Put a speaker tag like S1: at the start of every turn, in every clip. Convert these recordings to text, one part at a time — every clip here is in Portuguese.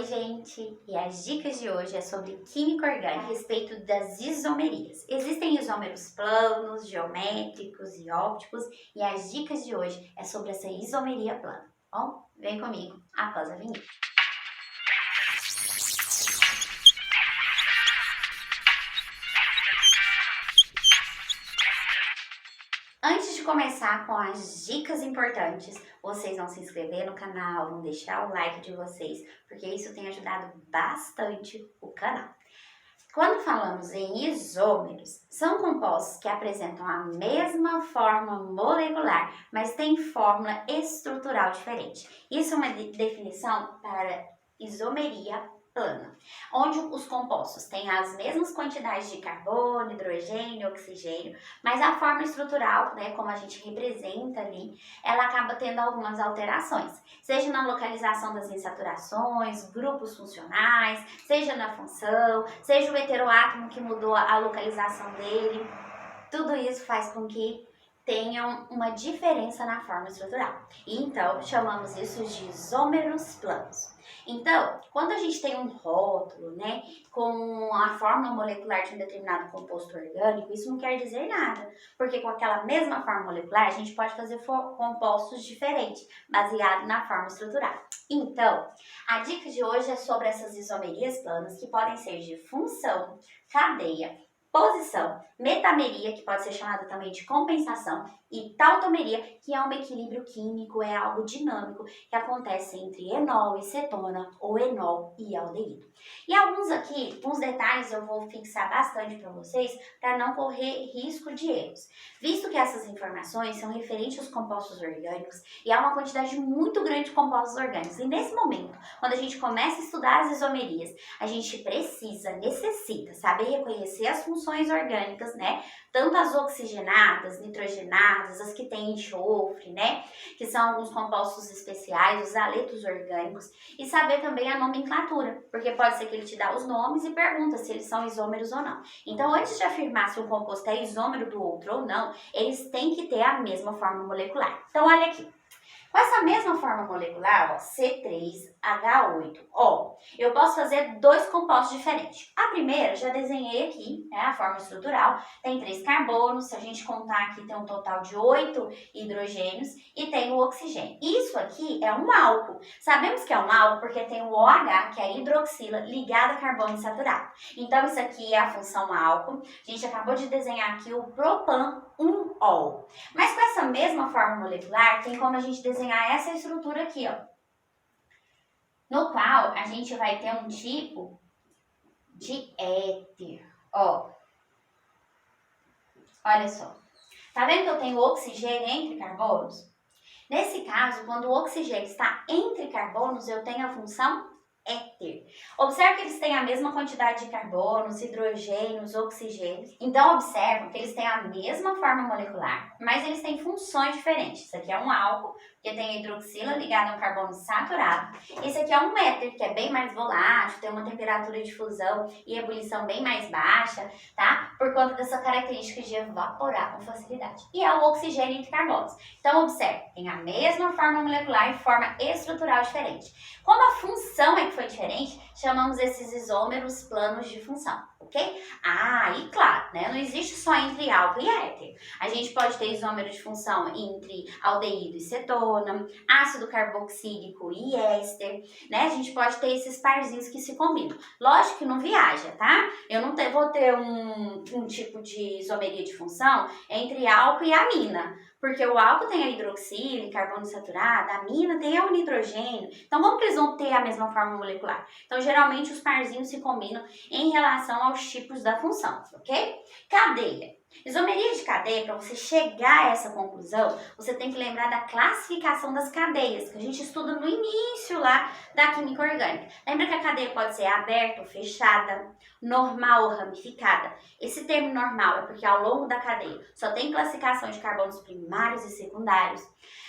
S1: gente! E as dicas de hoje é sobre química orgânica a respeito das isomerias. Existem isômeros planos, geométricos e ópticos e as dicas de hoje é sobre essa isomeria plana. Bom, vem comigo após a vinheta. Antes de começar com as dicas importantes, vocês vão se inscrever no canal, vão deixar o like de vocês, porque isso tem ajudado bastante o canal. Quando falamos em isômeros, são compostos que apresentam a mesma forma molecular, mas têm fórmula estrutural diferente. Isso é uma definição para isomeria plana, onde os compostos têm as mesmas quantidades de carbono, hidrogênio, oxigênio, mas a forma estrutural, como a gente representa ali, ela acaba tendo algumas alterações, seja na localização das insaturações, grupos funcionais, seja na função, seja o heteroátomo que mudou a localização dele. Tudo isso faz com que tenham uma diferença na forma estrutural. E então, chamamos isso de isômeros planos. Então, quando a gente tem um rótulo, com a forma molecular de um determinado composto orgânico, isso não quer dizer nada, porque com aquela mesma forma molecular, a gente pode fazer compostos diferentes, baseado na forma estrutural. Então, a dica de hoje é sobre essas isomerias planas, que podem ser de função, cadeia, posição, metameria, que pode ser chamada também de compensação, e tautomeria, que é um equilíbrio químico, é algo dinâmico que acontece entre enol e cetona, ou enol e aldeído. E alguns detalhes eu vou fixar bastante para vocês, para não correr risco de erros, visto que essas informações são referentes aos compostos orgânicos e há uma quantidade muito grande de compostos orgânicos. E nesse momento, quando a gente começa a estudar as isomerias, a gente necessita saber reconhecer as funções orgânicas, tanto as oxigenadas, nitrogenadas, as que têm enxofre, que são alguns compostos especiais, os haletos orgânicos, e saber também a nomenclatura, porque pode ser que ele te dá os nomes e pergunta se eles são isômeros ou não. Então, antes de afirmar se um composto é isômero do outro ou não, eles têm que ter a mesma forma molecular. Então, olha aqui. Com essa mesma forma molecular, C3H8O, eu posso fazer dois compostos diferentes. A primeira, já desenhei aqui, a forma estrutural, tem 3 carbonos, se a gente contar aqui tem um total de 8 hidrogênios e tem o oxigênio. Isso aqui é um álcool. Sabemos que é um álcool porque tem o OH, que é a hidroxila, ligada a carbono insaturado. Então, isso aqui é a função álcool. A gente acabou de desenhar aqui o propan-1-ol. Mas com essa mesma forma molecular, tem como a gente desenhar essa estrutura aqui, no qual a gente vai ter um tipo de éter, Olha só, tá vendo que eu tenho oxigênio entre carbonos? Nesse caso, quando o oxigênio está entre carbonos, eu tenho a função éter. Observe que eles têm a mesma quantidade de carbonos, hidrogênios, oxigênios. Então, observam que eles têm a mesma forma molecular, mas eles têm funções diferentes. Isso aqui é um álcool, que tem a hidroxila ligada a um carbono saturado. Esse aqui é um éter, que é bem mais volátil, tem uma temperatura de fusão e ebulição bem mais baixa, tá? Por conta dessa característica de evaporar com facilidade. E é o oxigênio entre carbonos. Então, observe, tem a mesma forma molecular e forma estrutural diferente. Como a função é que foi diferente, chamamos esses isômeros planos de função, ok? E claro, não existe só entre álcool e éter. A gente pode ter isômero de função entre aldeído e cetona, ácido carboxílico e éster, A gente pode ter esses parzinhos que se combinam. Lógico que não viaja, tá? Eu não vou ter um tipo de isomeria de função entre álcool e amina, porque o álcool tem a hidroxila e carbono saturado, a amina tem o nitrogênio. Então, como que eles vão ter a mesma forma molecular? Então, geralmente, os parzinhos se combinam em relação aos tipos da função, ok? Cadeia. Isomeria de cadeia, para você chegar a essa conclusão, você tem que lembrar da classificação das cadeias, que a gente estuda no início lá da química orgânica. Lembra que a cadeia pode ser aberta ou fechada, normal ou ramificada? Esse termo normal é porque ao longo da cadeia só tem classificação de carbonos primários e secundários.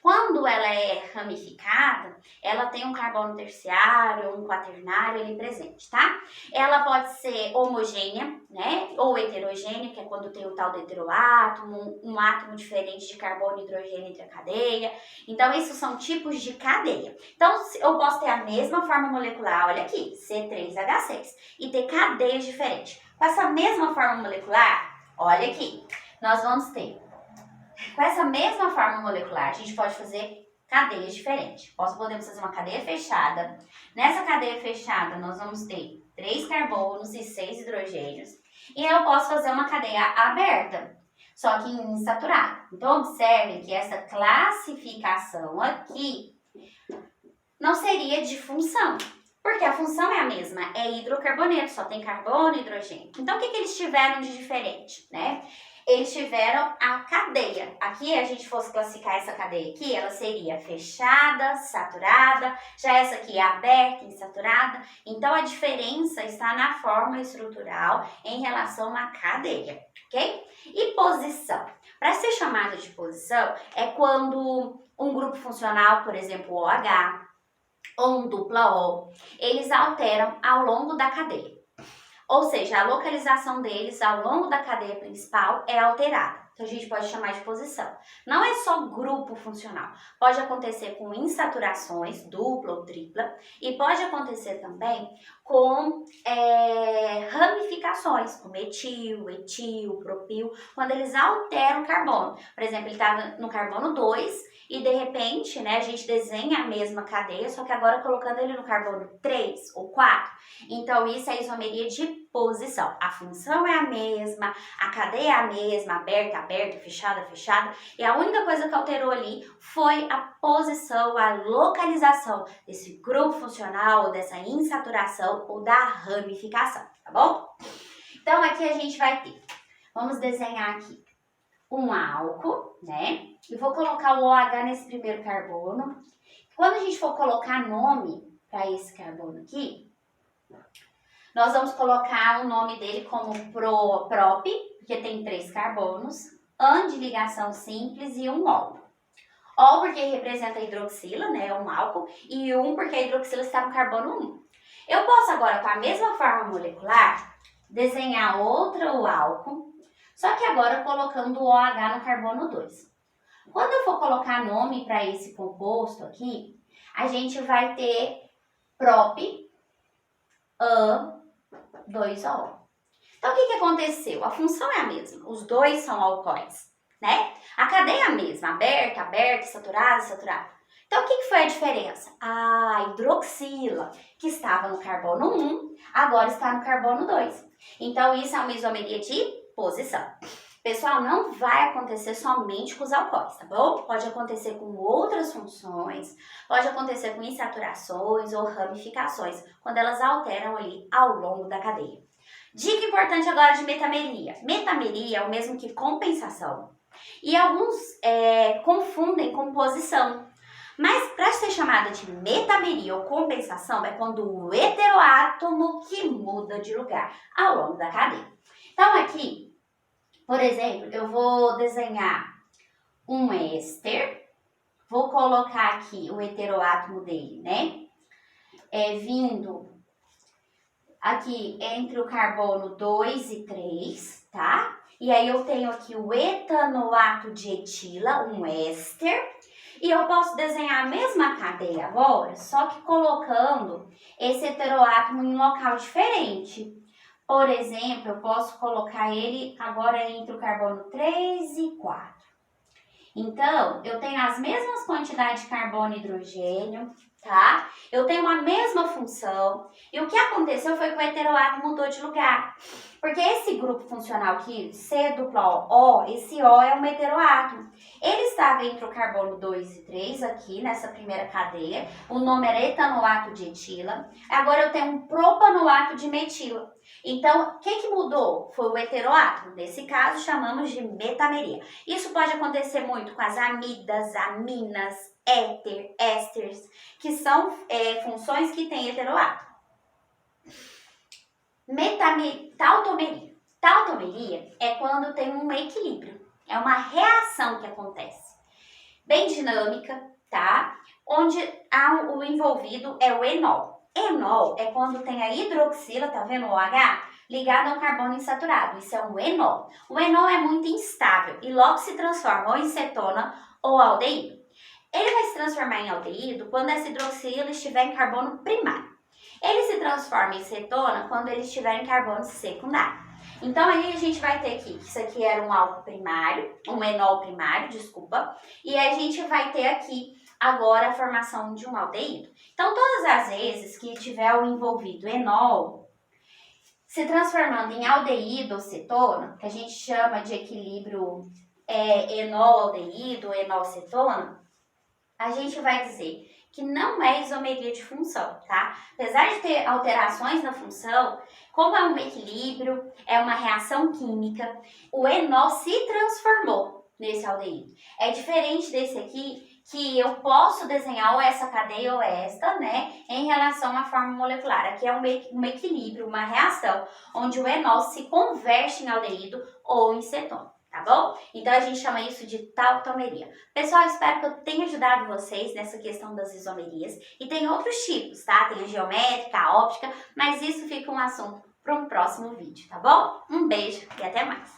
S1: Quando ela é ramificada, ela tem um carbono terciário, um quaternário ali presente, tá? Ela pode ser homogênea, né? Ou heterogênea, que é quando tem o tal do heteroátomo, um átomo diferente de carbono e hidrogênio entre a cadeia. Então, esses são tipos de cadeia. Então, eu posso ter a mesma forma molecular, olha aqui, C3H6, e ter cadeias diferentes. Com essa mesma forma molecular, olha aqui, nós vamos ter, com essa mesma forma molecular, a gente pode fazer cadeias diferentes. Podemos fazer uma cadeia fechada. Nessa cadeia fechada, nós vamos ter 3 carbonos e 6 hidrogênios. E eu posso fazer uma cadeia aberta, só que insaturada. Então, observe que essa classificação aqui não seria de função, porque a função é a mesma, é hidrocarboneto, só tem carbono e hidrogênio. Então, o que eles tiveram de diferente, né? Eles tiveram a cadeia. Aqui, a gente fosse classificar essa cadeia aqui, ela seria fechada, saturada, já essa aqui é aberta, insaturada. Então, a diferença está na forma estrutural em relação à cadeia, ok? E posição. Para ser chamada de posição, é quando um grupo funcional, por exemplo, o OH, ou um dupla O, eles alteram ao longo da cadeia. Ou seja, a localização deles ao longo da cadeia principal é alterada. Então, a gente pode chamar de posição. Não é só grupo funcional. Pode acontecer com insaturações, dupla ou tripla, e pode acontecer também com ramificações, como etil, etil, propil, quando eles alteram o carbono. Por exemplo, ele estava no carbono 2 e, de repente, né, a gente desenha a mesma cadeia, só que agora colocando ele no carbono 3 ou 4. Então, isso é isomeria de posição. A função é a mesma, a cadeia é a mesma, aberta, aberta, fechada, fechada. E a única coisa que alterou ali foi a posição, a localização desse grupo funcional, ou dessa insaturação ou da ramificação, tá bom? Então, aqui a gente vai ter, vamos desenhar aqui um álcool, né? E vou colocar o OH nesse primeiro carbono. Quando a gente for colocar nome para esse carbono aqui, nós vamos colocar o nome dele como prop, porque tem 3 carbonos, an de ligação simples e um ol. Ol porque representa a hidroxila, né, um álcool, e porque a hidroxila está no carbono 1. Eu posso agora, com a mesma forma molecular, desenhar outro álcool, só que agora colocando o OH no carbono 2. Quando eu for colocar nome para esse composto aqui, a gente vai ter prop, an, 2ol. Então, o que aconteceu? A função é a mesma, os dois são alcoóis, né? A cadeia é a mesma, aberta, aberta, saturada, saturada. Então, o que foi a diferença? A hidroxila, que estava no carbono 1, agora está no carbono 2. Então, isso é uma isomeria de posição. Pessoal, não vai acontecer somente com os alcoóis, tá bom? Pode acontecer com outras funções, pode acontecer com insaturações ou ramificações, quando elas alteram ali ao longo da cadeia. Dica importante agora de metameria. Metameria é o mesmo que compensação. E alguns confundem com posição. Mas para ser chamada de metameria ou compensação é quando o heteroátomo que muda de lugar ao longo da cadeia. Então aqui, por exemplo, eu vou desenhar um éster, vou colocar aqui o heteroátomo dele, né? Vindo aqui entre o carbono 2 e 3, tá? E aí eu tenho aqui o etanoato de etila, um éster. E eu posso desenhar a mesma cadeia agora, só que colocando esse heteroátomo em um local diferente. Por exemplo, eu posso colocar ele agora entre o carbono 3 e 4. Então, eu tenho as mesmas quantidades de carbono e hidrogênio, tá? Eu tenho a mesma função. E o que aconteceu foi que o heteroátomo mudou de lugar. Porque esse grupo funcional aqui, C dupla O, esse O é um heteroátomo. Ele estava entre o carbono 2 e 3 aqui, nessa primeira cadeia. O nome era etanoato de etila. Agora eu tenho um propanoato de metila. Então, o que mudou? Foi o heteroátomo. Nesse caso, chamamos de metameria. Isso pode acontecer muito com as amidas, aminas, éter, ésteres, que são funções que têm heteroátomo. Tautomeria. Tautomeria é quando tem um equilíbrio. É uma reação que acontece. bem dinâmica, tá? Onde o envolvido é o enol. Enol é quando tem a hidroxila, tá vendo o OH? Ligado ao carbono insaturado. Isso é um enol. O enol é muito instável e logo se transforma ou em cetona ou aldeído. Ele vai se transformar em aldeído quando essa hidroxila estiver em carbono primário. Ele se transforma em cetona quando ele estiver em carbono secundário. Então, aí a gente vai ter aqui, que isso aqui era um álcool primário, um enol primário, desculpa, e a gente vai ter aqui agora a formação de um aldeído. Então, todas as vezes que tiver o envolvido enol se transformando em aldeído ou cetona, que a gente chama de equilíbrio enol-aldeído, enol-cetona, a gente vai dizer que não é isomeria de função, tá? Apesar de ter alterações na função, como é um equilíbrio, é uma reação química, o enol se transformou nesse aldeído. É diferente desse aqui, que eu posso desenhar ou essa cadeia ou esta, né, em relação à forma molecular. Aqui é um equilíbrio, uma reação, onde o enol se converte em aldeído ou em cetona. Tá bom? Então a gente chama isso de tautomeria. Pessoal, espero que eu tenha ajudado vocês nessa questão das isomerias. E tem outros tipos, tá? Tem a geométrica, a óptica, mas isso fica um assunto para um próximo vídeo, tá bom? Um beijo e até mais!